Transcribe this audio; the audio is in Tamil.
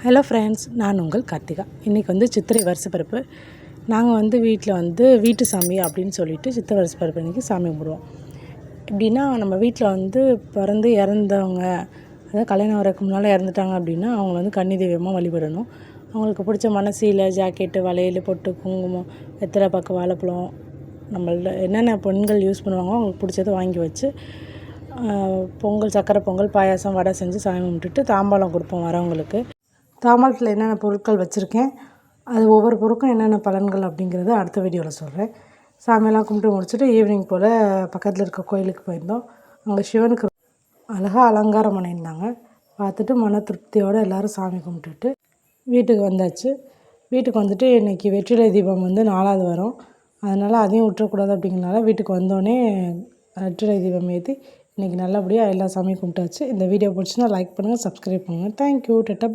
ஹலோ ஃப்ரெண்ட்ஸ், நான் உங்கள் கார்த்திகா. இன்றைக்கி வந்து சித்திரை வருஷப்பிறப்பு. நாங்கள் வீட்டில் வீட்டு சாமி அப்படின்னு சொல்லிட்டு சித்திரை வருஷப்பிறப்பு அன்றைக்கி சாமி கும்பிடுவோம். எப்படின்னா, நம்ம வீட்டில் பிறந்து இறந்தவங்க, அதாவது கல்யாணம் வரதுக்கு முன்னால் இறந்துட்டாங்க அப்படின்னா அவங்க கன்னி தெய்வமாக வழிபடணும். அவங்களுக்கு பிடிச்ச மனசீலை, ஜாக்கெட்டு, வளையல், பொட்டு, குங்குமம், வெத்தலை பாக்கு, வாழைப்பழம், நம்மள்ட என்னென்ன பெண்கள் யூஸ் பண்ணுவாங்களோ அவங்களுக்கு பிடிச்சத வாங்கி வச்சு பொங்கல், சக்கரை பொங்கல், பாயாசம், வடை செஞ்சு சாமி கும்பிட்டுட்டு தாம்பாளம் கொடுப்போம் வரவங்களுக்கு. தாம்பாளத்தில் என்னென்ன பொருட்கள் வச்சுருக்கேன், அது ஒவ்வொரு பொருட்கும் என்னென்ன பலன்கள் அப்படிங்கிறத அடுத்த வீடியோவில் சொல்கிறேன். சாமியெல்லாம் கும்பிட்டு முடிச்சுட்டு ஈவினிங் போல் பக்கத்தில் இருக்க கோயிலுக்கு போயிருந்தோம். அங்கே சிவனுக்கு அழகாக அலங்காரம் பண்ணியிருந்தாங்க. பார்த்துட்டு மன திருப்தியோடு எல்லோரும் சாமி கும்பிட்டுட்டு வீட்டுக்கு வந்தாச்சு. வீட்டுக்கு வந்துட்டு இன்றைக்கி வெற்றிலை தீபம் 4வது வரும். அதனால் அதையும் விட்டுறக்கூடாது அப்படிங்கிறனால வீட்டுக்கு வந்தோடனே வெற்றிலை தீபம் ஏற்றி இன்றைக்கி நல்லபடியாக எல்லா சாமியும் கும்பிட்டாச்சு. இந்த வீடியோ பிடிச்சினா லைக் பண்ணுங்கள், சப்ஸ்கிரைப் பண்ணுங்கள். தேங்க்யூ. டட்டா.